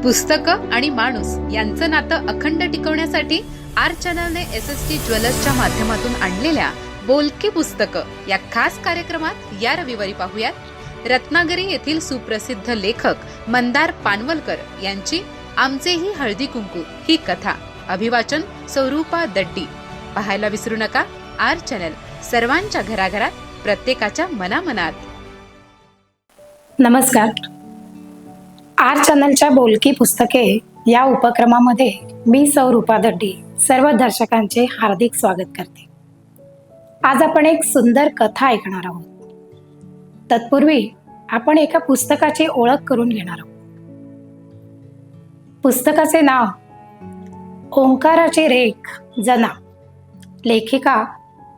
पुस्तकं आणि माणूस यांचं नातं अखंड टिकवण्यासाठी आर चॅनलने SST ज्वेलर्सच्या माध्यमातून आणलेल्या बोलकी पुस्तकं या खास कार्यक्रमात या रविवारी पाहूयात रत्नागिरी येथील सुप्रसिद्ध लेखक मंदार पानवलकर यांची आमचेही हळदी कुंकू ही कथा. अभिवाचन स्वरूपा दड्डी. पाहायला विसरू नका आर चॅनल, सर्वांच्या घराघरात, प्रत्येकाच्या मनामनात. नमस्कार. आर चॅनलच्या बोलकी पुस्तके या उपक्रमामध्ये मी स्वरूपा दड्डी सर्व दर्शकांचे हार्दिक स्वागत करते. आज आपण एक सुंदर कथा ऐकणार आहोत. तत्पूर्वी आपण एका पुस्तकाची ओळख करून घेणार आहोत. पुस्तकाचे नाव ओंकाराची रेख जना. लेखिका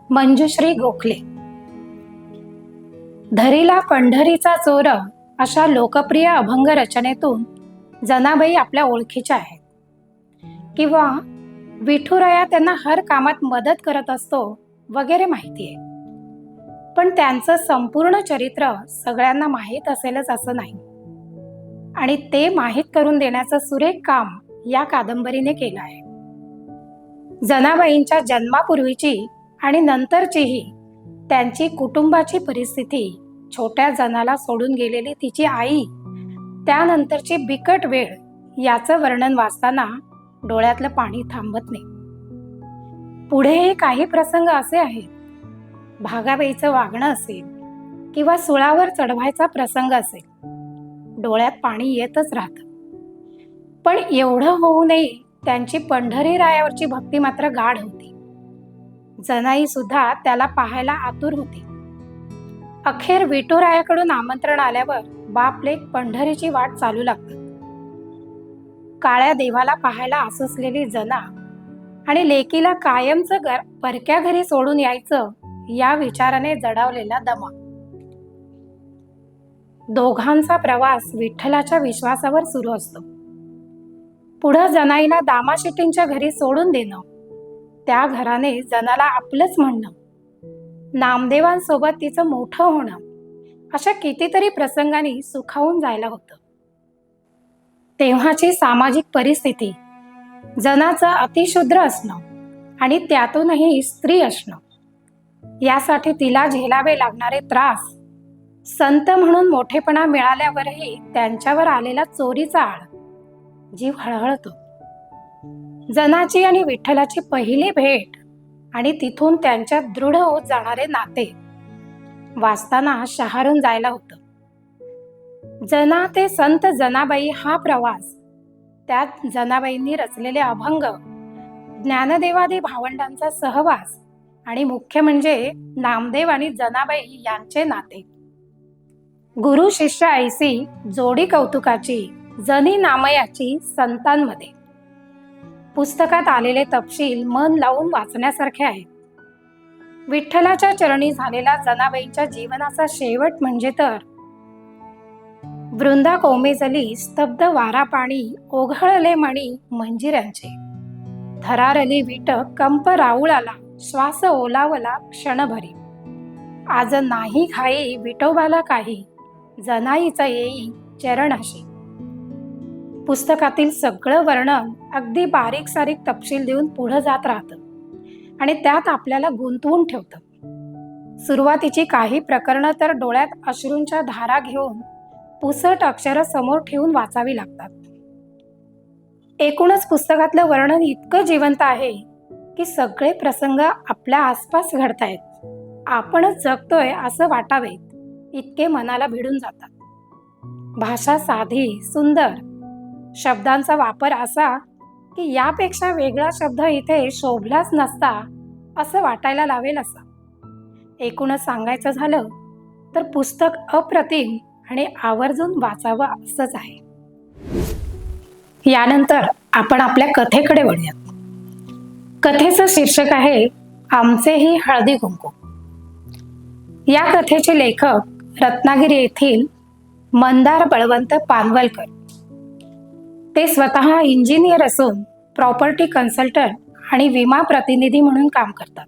मंजुश्री गोखले. धरीला पंढरीचा चोर अशा लोकप्रिय अभंग रचनेतून जनाबाई आपल्या ओळखीच्या आहेत. किंवा विठुराया त्यांना हर कामात मदत करत असतो वगैरे माहिती आहे. पण त्यांचं संपूर्ण चरित्र सगळ्यांना माहीत असेलच असं नाही. आणि ते माहीत करून देण्याचं सुरेख काम या कादंबरीने केलं आहे. जनाबाईंच्या जन्मापूर्वीची आणि नंतरचीही त्यांची कुटुंबाची परिस्थिती, छोट्या जनाला सोडून गेलेली तिची आई, त्यानंतरची बिकट वेळ याचं वर्णन वाचताना डोळ्यातलं पाणी थांबत नाही. पुढेही काही प्रसंग असे आहेत, भागाबाईचं वागणं असेल किंवा सुळावर चढवायचा प्रसंग असेल, डोळ्यात पाणी येतच राहतं. पण एवढं होऊनही त्यांची पंढरी रायावरची भक्ती मात्र गाढ होती. जनाई सुद्धा त्याला पाहायला आतुर होती. अखेर विठुरायाकडून आमंत्रण आल्यावर बाप लेक पंढरीची वाट चालू लागतात. काळ्या देवाला पाहायला आसुसलेली जना आणि लेकीला कायमचं परक्या घरी सोडून यायचं या विचाराने जडावलेला दमा. दोघांचा प्रवास विठ्ठलाच्या विश्वासावर सुरू असतो. पुढं जनाईला दामाशेट्टींच्या घरी सोडून देणं, त्या घराने जनाला आपलंच म्हणणं, नामदेवांसोबत तिचं मोठं होणं, अशा कितीतरी प्रसंगांनी सुखावून जायला होतं. तेव्हाची सामाजिक परिस्थिती, जनाचं अतिशूद्र असणं आणि त्यातूनही स्त्री असणं, यासाठी तिला झेलावे लागणारे त्रास, संत म्हणून मोठेपणा मिळाल्यावरही त्यांच्यावर आलेला चोरीचा आळ, जीव हळहळतो. जनाची आणि विठ्ठलाची पहिली भेट आणि तिथून त्यांच्यात दृढ होत जाणारे नाते वाचताना शहारून जायला होतं. जना ते संत जनाबाई हा प्रवास, त्यात जनाबाईंनी रचलेले अभंग, ज्ञानदेवादी भावंडांचा सहवास आणि मुख्य म्हणजे नामदेव आणि जनाबाई यांचे नाते. गुरु शिष्य ऐसी जोडी कौतुकाची, जनी नामयाची संतांमध्ये. पुस्तकात आलेले तपशील मन लावून वाचण्यासारखे आहेत. विठ्ठलाच्या चरणी झालेला जनाबाईंच्या जीवनाचा शेवट म्हणजे तर वृंदा कोमेजली स्तब्ध वारा पाणी, ओघळले मणी मंजिऱ्यांचे, थरारली विट कंप राऊळाला, श्वास ओलावला क्षणभरी, आज नाही घाई विठोबाला काही, जनाईचा येई चरणाशी. पुस्तकातील सगळं वर्णन अगदी बारीक सारीक तपशील देऊन पुढे जात राहतं आणि त्यात आपल्याला गुंतवून ठेवतं. सुरुवातीची काही प्रकरणं तर डोळ्यात अश्रूंच्या धारा घेऊन पुसट अक्षरं समोर ठेवून वाचावी लागतात. एकूणच पुस्तकातलं वर्णन इतकं जिवंत आहे की सगळे प्रसंग आपल्या आसपास घडतायत, आपणच जगतोय असं वाटावेत इतके मनाला भिडून जातात. भाषा साधी, सुंदर, शब्दांचा वापर असा की यापेक्षा वेगळा शब्द इथे शोभलाच नसता असं वाटायला लावेल असा. एकूणच सांगायचं झालं तर पुस्तक अप्रतिम आणि आवर्जून वाचावं असंच आहे. यानंतर आपण आपल्या कथेकडे वळूयात. कथेचं शीर्षक आहे आमचेही हळदी कुंकू. या कथेचे लेखक रत्नागिरी येथील मंदार बळवंत पानवलकर. ते स्वतः इंजिनियर असून प्रॉपर्टी कन्सल्टंट आणि विमा प्रतिनिधी म्हणून काम करतात.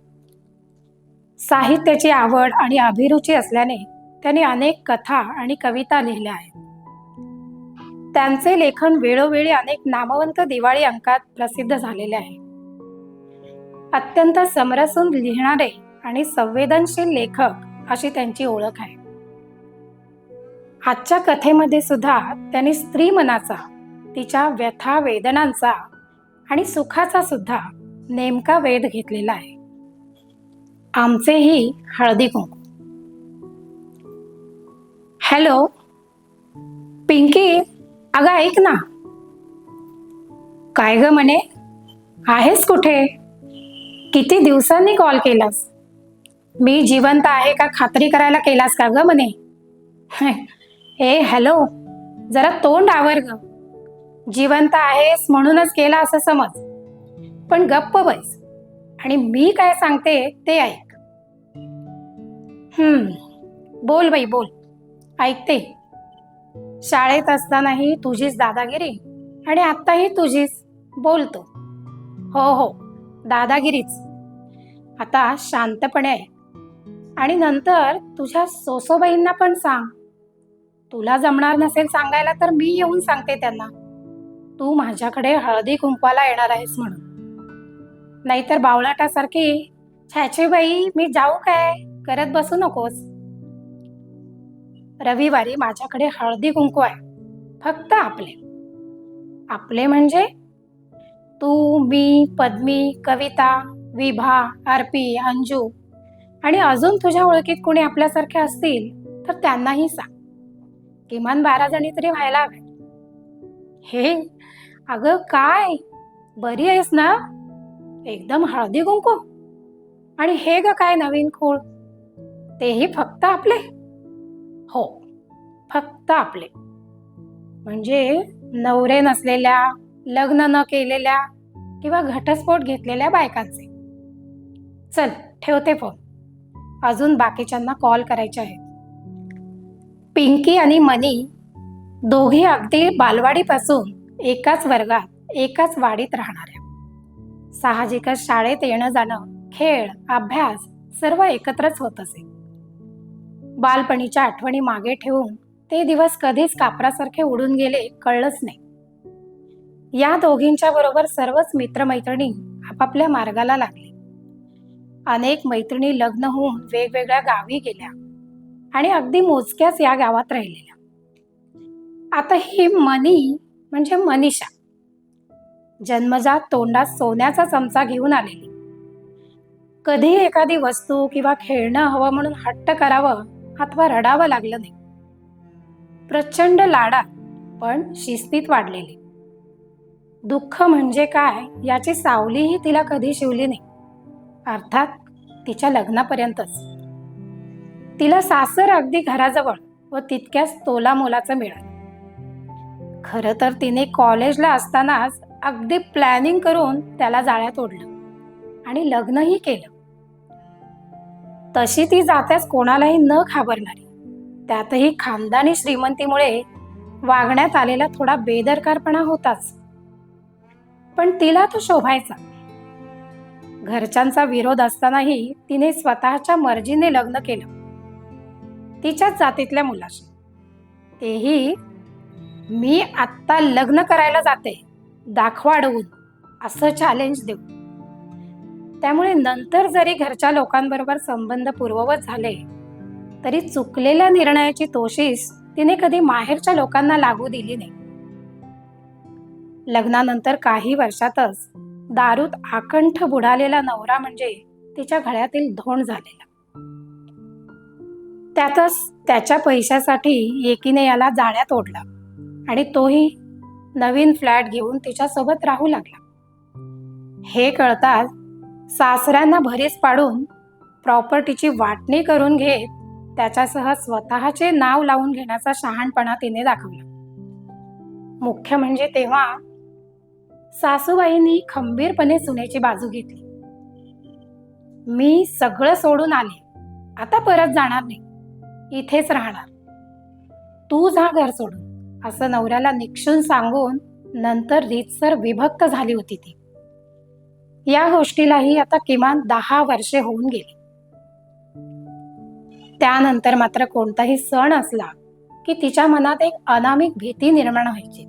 साहित्याची आवड आणि अभिरुची असल्याने त्यांनी अनेक कथा आणि कविता लिहिल्या आहेत. त्यांचे लेखन वेळोवेळी अनेक नामवंत दिवाळी अंकात प्रसिद्ध झालेले आहे. अत्यंत समरसून लिहिणारे आणि संवेदनशील लेखक अशी त्यांची ओळख आहे. आजच्या कथेमध्ये सुद्धा त्यांनी स्त्री मनाचा, तिच्या व्यथा वेदनांचा आणि सुखाचा सुद्धा नेमका वेध घेतलेला आहे. आमचेही हळदी कुंकू. हॅलो पिंकी, अगं ऐक ना. काय ग म्हणे, आहेस कुठे? किती दिवसांनी कॉल केलास? मी जिवंत आहे का खात्री करायला केलास का ग म्हणे? ए हॅलो, जरा तोंड आवर ग. जिवंत आहेस म्हणूनच केला असं समज, पण गप्प बस आणि मी काय सांगते ते ऐक. बोल बाई बोल, ऐकते. शाळेत असतानाही तुझीच दादागिरी आणि आत्ताही तुझीच. बोलतो. हो हो, दादागिरीच. आता शांतपणे ऐक आणि नंतर तुझ्या सोसोबाईंना पण सांग. तुला जमणार नसेल सांगायला तर मी येऊन सांगते त्यांना, तू माझ्याकडे हळदी कुंकवाला येणार आहेस म्हणून. नाहीतर बावळाटासारखी छाछे बाई मी जाऊ काय करत बसू नकोस. रविवारी माझ्याकडे हळदी कुंकू आहे, फक्त आपले. आपले म्हणजे तू, मी, पद्मी, कविता, विभा, अर्पी, अंजू आणि अजून तुझ्या ओळखीत कोणी आपल्यासारखे असतील तर त्यांनाही सांग. किमान 12 जणी तरी व्हायला हवे. हे अगं काय, बरी आहेस ना? एकदम हळदी कुंकू आणि हे ग काय नवीन खूळ, तेही फक्त आपले? हो, फक्त आपले. म्हणजे नवरे नसलेल्या, लग्न न केलेल्या किंवा घटस्फोट घेतलेल्या बायकांचे. चल ठेवते फोन, अजून बाकीच्यांना कॉल करायचे आहेत. पिंकी आणि मनी दोघी अगदी बालवाडीपासून एकाच वर्गात एकाच वाडीत राहणाऱ्या. साहजिकच शाळेत येणं जाणं, खेळ, अभ्यास सर्व एकत्रच होत असे. बालपणीच्या आठवणी मागे ठेवून ते दिवस कधीच कापरासारखे उडून गेले कळलंच नाही. या दोघींच्या बरोबर सर्वच मित्रमैत्रिणी आपापल्या मार्गाला लागले. अनेक मैत्रिणी लग्न होऊन वेगवेगळ्या गावी गेल्या आणि अगदी मोजक्याच या गावात राहिलेल्या. आता ही मनी म्हणजे मनीषा, जन्मजात तोंडात सोन्याचा चमचा घेऊन आलेली. कधी एखादी वस्तू किंवा खेळणं हवं म्हणून हट्ट करावं अथवा रडावं लागलं नाही. प्रचंड लाडात पण शिस्तीत वाढलेली. दुःख म्हणजे काय याची सावलीही तिला कधी शिवली नाही, अर्थात तिच्या लग्नापर्यंतच. तिला सासर अगदी घराजवळ व तितक्याच तोलामोलाचं मिळालं. खरं तर तिने कॉलेजला असतानाच अगदी प्लॅनिंग करून त्याला जाळ्यात ओढलं आणि लग्नही केलं. तशी ती जात्याच कोणालाही न घाबरणारी, त्यातही खानदानी श्रीमंतीमुळे वागण्यात आलेला थोडा बेदरकारपणा होताच, पण तिला तो शोभायचा. घरच्यांचा विरोध असतानाही तिने स्वतःच्या मर्जीने लग्न केलं, तिच्याच जातीतल्या मुलाशी. तेही मी आत्ता लग्न करायला जाते, दाखवा अडवून, असं चॅलेंज देऊ. त्यामुळे नंतर जरी घरच्या लोकांबरोबर संबंध पूर्ववत झाले तरी चुकलेल्या निर्णयाची तोशीस तिने कधी माहेरच्या लोकांना लागू दिली नाही. लग्नानंतर काही वर्षातच दारूत आकंठ बुडालेला नवरा म्हणजे तिच्या गळ्यातील धोंड झालेला. त्यातच त्याच्या पैशासाठी एकीने याला जाळ्यात ओढला आणि तोही नवीन फ्लॅट घेऊन तिच्यासोबत राहू लागला. हे कळताच सासऱ्यांना भरीस पाडून प्रॉपर्टीची वाटणी करून घेत त्याच्यासह स्वतःचे नाव लावून घेण्याचा शहाणपणा तिने दाखवला. मुख्य म्हणजे तेव्हा सासूबाईंनी खंबीरपणे सुनेची बाजू घेतली. मी सगळं सोडून आले, आता परत जाणार नाही, इथेच राहणार, तू जा घर सोडून, असं नवऱ्याला निक्षून सांगून नंतर रीतसर विभक्त झाली होती ती. या गोष्टीलाही आता किमान 10 वर्षे होऊन गेली. त्यानंतर मात्र कोणताही सण असला की तिच्या मनात एक अनामिक भीती निर्माण व्हायची.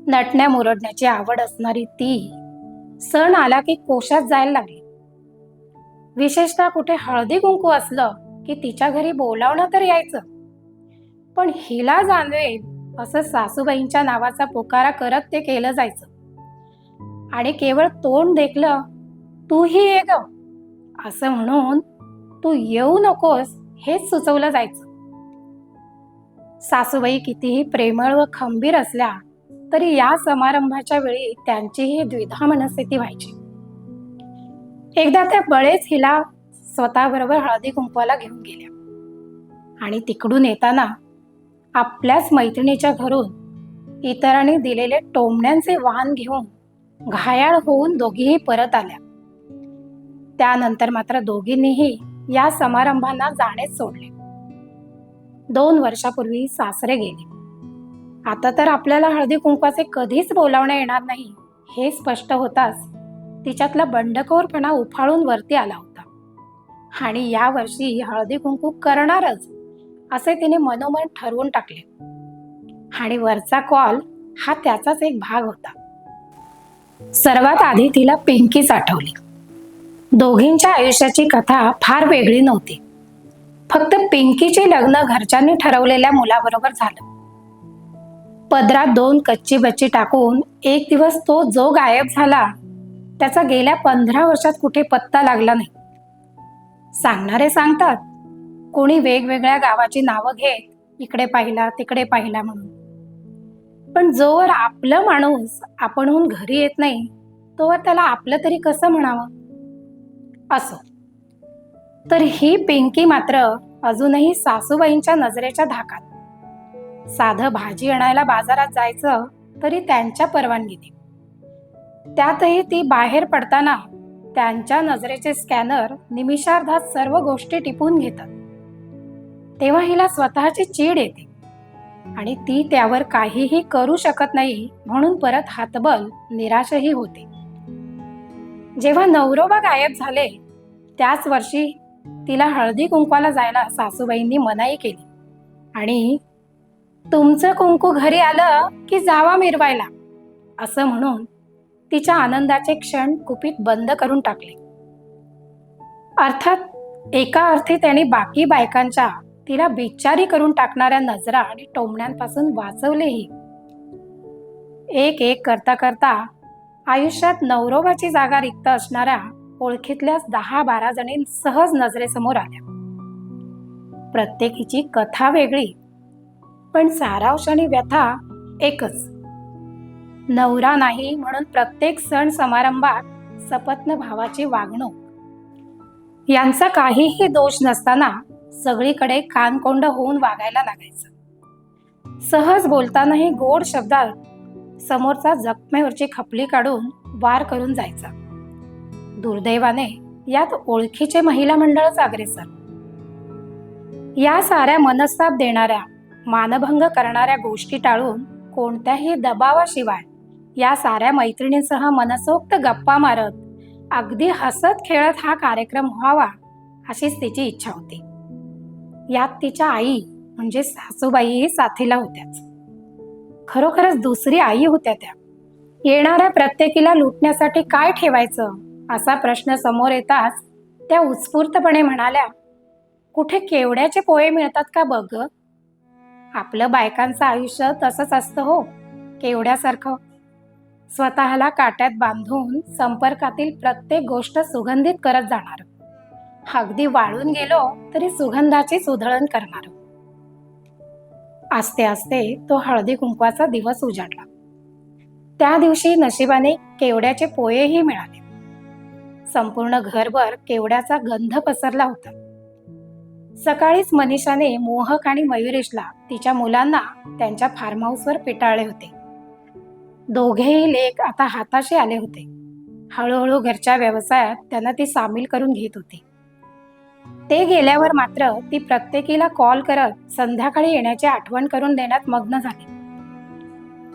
नटण्या मुरडण्याची आवड असणारी ती सण आला की कोशात जायला लागली. विशेषतः कुठे हळदी कुंकू असलं की तिच्या घरी बोलावणं तर यायचं, पण हिला जाणवेल असं सासूबाईंच्या नावाचा पुकारा करत ते केलं जायचं. आणि केवळ तोंड देखलं, तूही ये ग असं म्हणून तू येऊ नकोस हेच सुचवलं जायचं. सासूबाई कितीही प्रेमळ व खंबीर असल्या तरी या समारंभाच्या वेळी त्यांचीही द्विधा मनस्थिती व्हायची. एकदा त्या बळेच हिला स्वतःबरोबर हळदी कुंकवाला घेऊन गेल्या आणि तिकडून येताना आपल्याच मैत्रिणीच्या घरून इतरांनी दिलेले टोमण्यांचे वाण घेऊन घायाळ होऊन दोघीही परत आल्या. त्यानंतर मात्र दोघींनीही या समारंभांना जाणेच सोडले. 2 वर्षापूर्वी सासरे गेले. आता तर आपल्याला हळदी कुंकवाचे कधीच बोलावणे येणार नाही हे स्पष्ट होताच तिच्यातला बंडखोरपणा उफाळून वरती आला होता आणि या वर्षी हळदी कुंकू करणारच असे तिने मनोमन ठरवून टाकले. आणि वरचा कॉल हा त्याचाच एक भाग होता. सर्वात आधी तिला पिंकीच आठवली. दोघींच्या आयुष्याची कथा फार वेगळी नव्हती. फक्त पिंकीचे लग्न घरच्यांनी ठरवलेल्या मुलाबरोबर झालं. पदरात 2 कच्ची बच्ची टाकून एक दिवस तो जो गायब झाला त्याचा गेल्या 15 वर्षात कुठे पत्ता लागला नाही. सांगणारे सांगतात, कोणी वेगवेगळ्या गावाची नावं घेत इकडे पाहिला तिकडे पाहिला म्हणून, पण जोवर आपलं माणूस आपणहून घरी येत नाही तोवर त्याला आपलं तरी कसं म्हणावं. असो, तर ही पिंकी मात्र अजूनही सासूबाईंच्या नजरेच्या धाकात. साधं भाजी आणायला बाजारात जायचं तरी त्यांच्या परवानगीने. त्यातही ती बाहेर पडताना त्यांच्या नजरेचे स्कॅनर निमिषार्धात सर्व गोष्टी टिपून घेतात. तेव्हा हिला स्वतःची चीड येते आणि ती त्यावर काहीही करू शकत नाही म्हणून परत हातबल निराशही होते. जेव्हा नवरोबा गायब झाले त्याच वर्षी तिला हळदी कुंकवाला जायला सासूबाईंनी मनाई केली आणि तुमचं कुंकू घरी आलं की जावा मिरवायला असं म्हणून तिच्या आनंदाचे क्षण कुपीत बंद करून टाकले. अर्थात एका अर्थी त्यांनी बाकी बायकांच्या तिला बिचारी करून टाकणाऱ्या नजरा आणि टोमण्यांपासून वाचवलेही. एक एक करता करता आयुष्यात नवरोबाची जागा रिक्त असणाऱ्या ओळखीतल्याच 10-12 जणी सहज नजरेसमोर आल्या. प्रत्येकीची कथा वेगळी, पण सारांश आणि व्यथा एकच. नवरा नाही म्हणून प्रत्येक सण समारंभात सपत्न भावाची वागणूक. यांचा काहीही दोष नसताना सगळीकडे कानकोंड होऊन वागायला लागायचं. सहज बोलतानाही गोड शब्दात समोरचा जखमेवरची खपली काढून वार करून जायचा. दुर्दैवाने यात ओळखीचे महिला मंडळच अग्रेसर. या साऱ्या मनस्ताप देणाऱ्या, मानभंग करणाऱ्या गोष्टी टाळून कोणत्याही दबावाशिवाय या साऱ्या मैत्रिणींसह मनसोक्त गप्पा मारत अगदी हसत खेळत हा कार्यक्रम व्हावा अशीच तिची इच्छा होती. यात तिच्या आई म्हणजे सासूबाई साथीला होत्याच. खरोखरच दुसरी आई होत्या त्या. येणाऱ्या प्रत्येकीला लुटण्यासाठी काय ठेवायचं असा प्रश्न समोर येताच त्या उत्स्फूर्तपणे म्हणाल्या, कुठे केवड्याचे पोहे मिळतात का बघ. आपलं बायकांचं आयुष्य तसंच असतं हो, केवड्यासारखं. स्वतःला काट्यात बांधून संपर्कातील प्रत्येक गोष्ट सुगंधित करत जाणार. अगदी वाळून गेलो तरी सुगंधाचीच उधळण करणार. आस्ते आस्ते तो हळदी कुंकवाचा दिवस उजाडला. त्या दिवशी नशिबाने केवड्याचे पोहेही मिळाले. संपूर्ण घरभर केवड्याचा गंध पसरला होता. सकाळीच मनीषाने मोहक आणि मयुरेशला तिच्या मुलांना त्यांच्या फार्म हाऊसवर पिटाळले होते. दोघेही लेक आता हाताशी आले होते. हळूहळू घरच्या व्यवसायात त्यांना ती सामील करून घेत होती. ते गेल्यावर मात्र ती प्रत्येकीला कॉल करत संध्याकाळी येण्याची आठवण करून देण्यात मग्न झाली.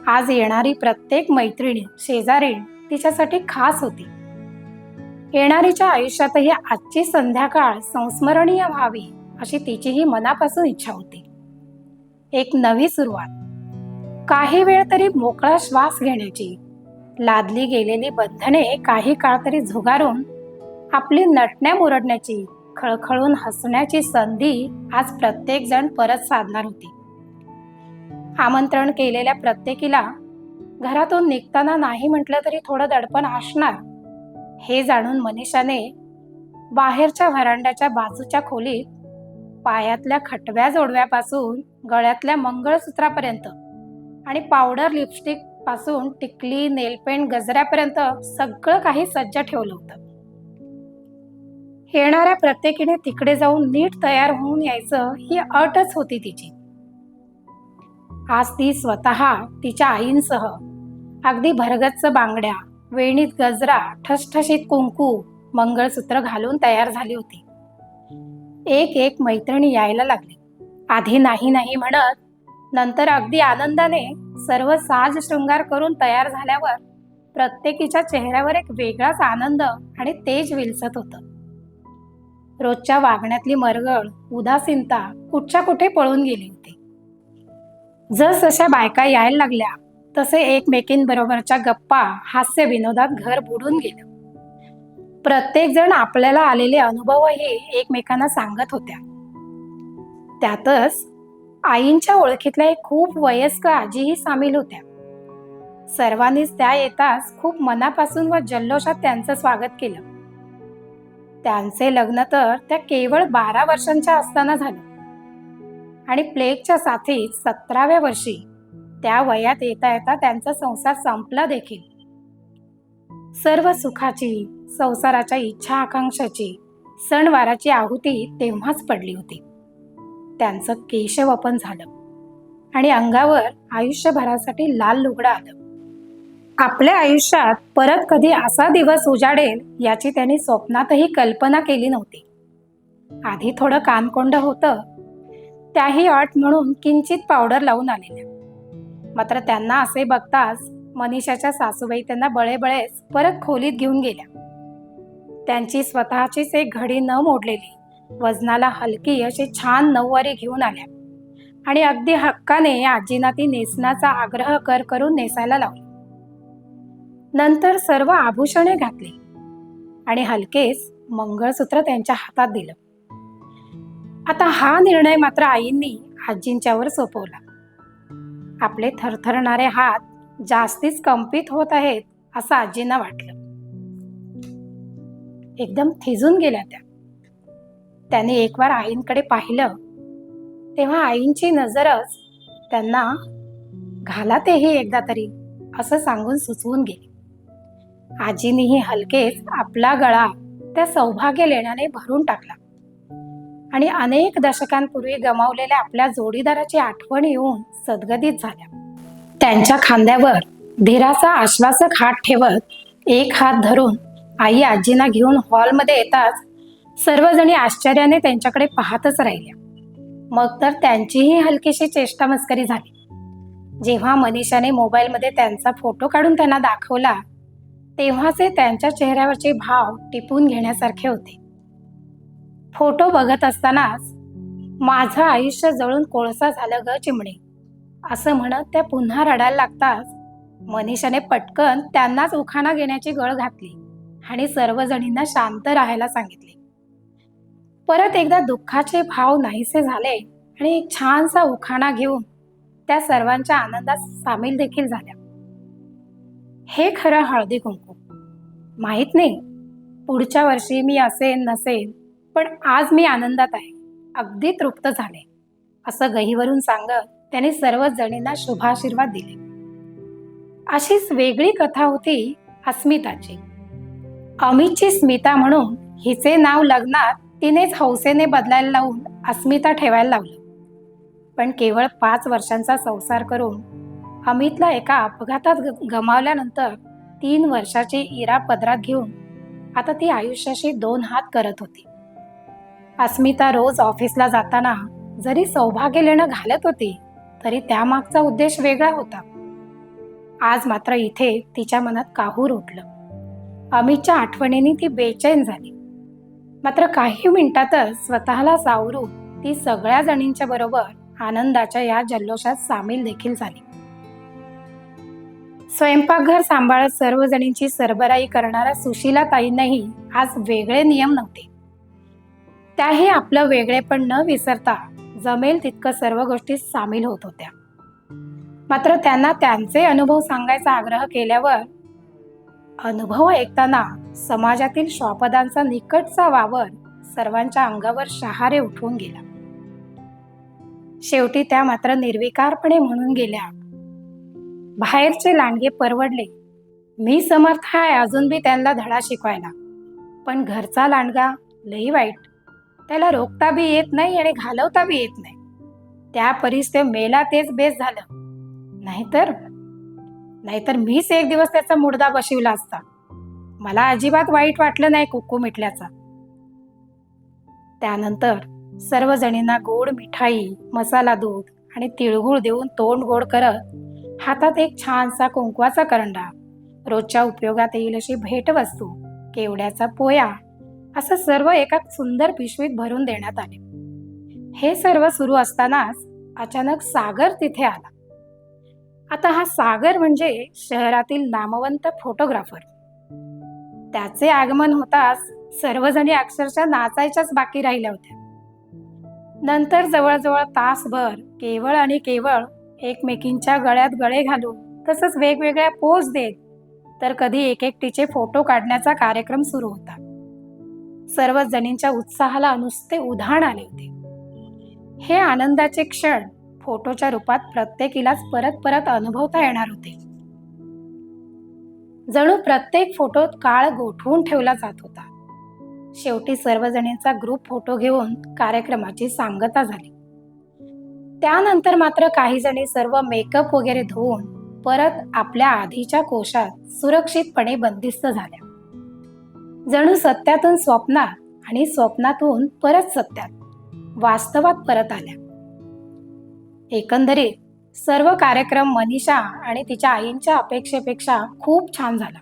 आज येणारी प्रत्येक मैत्रिणी, शेजारीण तिच्यासाठी खास होती. येणारीच्या आयुष्यातही आजची संध्याकाळ संस्मरणीय व्हावी अशी तिचीही मनापासून इच्छा होती. एक नवी सुरुवात. काही वेळ तरी मोकळा श्वास घेण्याची, लादली गेलेली बंधने काही काळ तरी झुगारून आपली नटण्या मुरडण्याची, खळखळून हसण्याची संधी आज प्रत्येक जण परत साधणार होती. आमंत्रण केलेल्या प्रत्येकीला घरातून निघताना नाही म्हटलं तरी थोडं दडपण असणार, हे जाणून मनीषाने बाहेरच्या व्हरांड्याच्या बाजूच्या खोलीत पायातल्या खटव्या जोडव्यापासून गळ्यातल्या मंगळसूत्रापर्यंत आणि पावडर लिपस्टिक पासून टिकली, नेलपेंट, गजऱ्यापर्यंत सगळं काही सज्ज ठेवलं होतं. येणाऱ्या प्रत्येकीने तिकडे जाऊन नीट तयार होऊन यायचं ही अटच होती तिची. आज ती स्वतः तिच्या आईंसह अगदी भरगच्च बांगड्या, वेणीत गजरा, ठसठशीत कुंकू, मंगळसूत्र घालून तयार झाली होती. एक एक मैत्रिणी यायला लागली. आधी नाही नाही म्हणत, नंतर अगदी आनंदाने सर्व साज शृंगार करून तयार झाल्यावर प्रत्येकीच्या चेहऱ्यावर एक वेगळाच आनंद आणि तेज विलसत होतं. रोजच्या वागण्यातली मरगळ, उदासीनता कुठच्या कुठे पळून गेली होती. जसजशा बायका यायला लागल्या तसे एकमेकींबरोबरच्या गप्पा, हास्य विनोदात घर बुडून गेलं. प्रत्येक जण आपल्याला आलेले अनुभवही एकमेकांना सांगत होत्या. त्यातच आईंच्या ओळखीतल्या एक खूप वयस्कर आजीही सामील होत्या. सर्वांनीच त्या येताच खूप मनापासून व जल्लोषात त्यांचं स्वागत केलं. त्यांचे लग्न तर त्या केवळ 12 वर्षांच्या असताना झालं आणि प्लेगच्या साथीत 17व्या वर्षी त्या वयात येता येता त्यांचा संसार संपला देखील. सर्व सुखाची, संसाराच्या इच्छा आकांक्षाची, सणवाराची आहुती तेव्हाच पडली होती. त्यांचं केशवपन झालं आणि अंगावर आयुष्यभरासाठी लाल लुगडं आलं. आपल्या आयुष्यात परत कधी असा दिवस उजाडेल याची त्यांनी स्वप्नातही कल्पना केली नव्हती. आधी थोडं कानकोंड होतं, त्याही अट म्हणून किंचित पावडर लावून आलेल्या. मात्र त्यांना असे बघताच मनीषाच्या सासूबाई त्यांना बळेबळेच परत खोलीत घेऊन गेल्या. त्यांची स्वतःचीच एक घडी न मोडलेली, वजनाला हलकी अशी छान नऊवारी घेऊन आल्या आणि अगदी हक्काने आजींना ती नेसण्याचा आग्रह करून नेसायला लावली. नंतर सर्व आभूषणे घातली आणि हलकेच मंगळसूत्र त्यांच्या हातात दिलं. आता हा निर्णय मात्र आईंनी आजींच्यावर सोपवला. आपले थरथरणारे हात जास्तीच कंपित होत आहेत असं आजींना वाटलं. एकदम थिजून गेल्या त्या. त्यांनी एक वार आईंकडे पाहिलं तेव्हा आईंची नजरच त्यांना घाला तेही एकदा तरी असं सांगून सुचवून गेली. आजीनीही हलकेच आपला गळा त्या सौभाग्य लेण्याने भरून टाकला आणि अनेक दशकांपूर्वी गमावलेल्या आपल्या जोडीदाराची आठवण येऊन सदगदित झाल्या. त्यांच्या खांद्यावर धीराचा आश्वासक हात ठेवत एक हात धरून आई आजींना घेऊन हॉलमध्ये येताच सर्वजणी आश्चर्याने त्यांच्याकडे पाहतच राहिल्या. मग तर त्यांचीही हलकीशी चेष्टा मस्करी झाली. जेव्हा मनीषाने मोबाईलमध्ये त्यांचा फोटो काढून त्यांना दाखवला तेव्हाचे त्यांच्या चेहऱ्यावरचे भाव टिपून घेण्यासारखे होते. फोटो बघत असतानाच माझं आयुष्य जळून कोळसा झालं ग चिमणे असं म्हणत त्या पुन्हा रडायला लागताच मनीषाने पटकन त्यांनाच उखाणा घेण्याची गळ घातली आणि सर्वजणींना शांत राहायला सांगितले. परत एकदा दुःखाचे भाव नाहीसे झाले आणि एक छानसा उखाणा घेऊन त्या सर्वांच्या आनंदात सामील देखील झाल्या. हे खरं हळदी कुंकू. माहित नाही पुढच्या वर्षी मी असेन नसेन, पण आज मी आनंदात आहे, अगदी तृप्त झाले असं गहीवरून सांगत त्यांनी सर्वच जणींना शुभाशीर्वाद दिले. अशीच वेगळी कथा होती अस्मिताची. अमितची स्मिता म्हणून हिचे नाव लग्नात तिनेच हौसेने बदलायला लावून अस्मिता ठेवायला लावलं. पण केवळ 5 वर्षांचा संसार करून अमितला एका अपघातात गमावल्यानंतर 3 वर्षाची इरा पदरात घेऊन आता ती आयुष्याशी 2 हात करत होती. अस्मिता रोज ऑफिसला जाताना जरी सौभाग्य लेणं घालत होती तरी त्यामागचा उद्देश वेगळा होता. आज मात्र इथे तिच्या मनात काहूर उठलं. अमितच्या आठवणीने ती बेचैन झाली. मात्र काही मिनिटातच स्वतःला सावरून ती सगळ्या जणींच्या बरोबर आनंदाच्या या जल्लोषात सामील देखील झाली. स्वयंपाकघर सांभाळत सर्वजणींची सरबराई करणाऱ्या सुशीलाताईंनाही आज वेगळे नियम नव्हते. त्याही आपलं वेगळेपण न विसरता जमेल तितकं सर्व गोष्टीत सामील होत होत्या. मात्र त्यांना त्यांचे अनुभव सांगायचा आग्रह केल्यावर अनुभव ऐकताना समाजातील श्वापदांचा निकटचा वावर सर्वांच्या अंगावर शहारे उठवून गेला. शेवटी त्या मात्र निर्विकारपणे म्हणून गेल्या, बाहेरचे लांडगे परवडले, मी समर्थ आहे अजून बी त्यांना धडा शिकवायला, पण घरचा लांडगा लई वाईट, त्याला रोखता बी येत नाही आणि घालवता बी येत नाही. त्या परीस ते मेला तेच बेस झालं, नाहीतर मीच एक दिवस त्याचा मुडदा बशिवला असता. मला अजिबात वाईट वाटलं नाही कुक्कू मिटल्याचा. त्यानंतर सर्वजणींना गोड मिठाई, मसाला दूध आणि तिळगुळ देऊन तोंड गोड करत हातात एक छानसा कुंकवाचा करंडा, रोजच्या उपयोगात येईल अशी भेटवस्तू, केवड्याचा पोया असं सर्व एका सुंदर पिशवीत भरून देण्यात आले. हे सर्व सुरू असतानाच अचानक सागर तिथे आला. आता हा सागर म्हणजे शहरातील नामवंत फोटोग्राफर. त्याचे आगमन होताच सर्वजणी अक्षरशः नाचायच्याच बाकी राहिल्या होत्या. नंतर जवळजवळ तासभर केवळ आणि केवळ एकमेकींच्या गळ्यात गळे घालून तसंच वेगवेगळ्या पोज देत तर कधी एकटीचे फोटो काढण्याचा कार्यक्रम सुरू होता. सर्वच जणींच्या उत्साहाला नुसते उधाण आले होते. हे आनंदाचे क्षण फोटोच्या रूपात प्रत्येकीलाच परत परत अनुभवता येणार होते. जणू प्रत्येक फोटोत काळ गोठवून ठेवला जात होता. शेवटी सर्वजणींचा ग्रुप फोटो घेऊन कार्यक्रमाची सांगता झाली. त्यानंतर मात्र काही जणी सर्व मेकअप वगैरे धुवून परत आपल्या आधीच्या कोशात सुरक्षितपणे बंदिस्त झाल्या. जणू सत्यातून स्वप्नात आणि स्वप्नातून परत सत्यात, वास्तवात परत आल्या. एकंदरीत सर्व कार्यक्रम मनीषा आणि तिच्या आईंच्या अपेक्षेपेक्षा खूप छान झाला.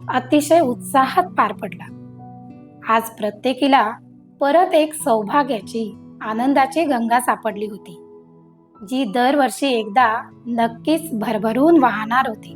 अतिशय उत्साहात पार पडला. आज प्रत्येकीला परत एक सौभाग्याची, आनंदाची गंगा सापडली होती, जी दरवर्षी एकदा नक्कीच भरभरून वाहणार होती.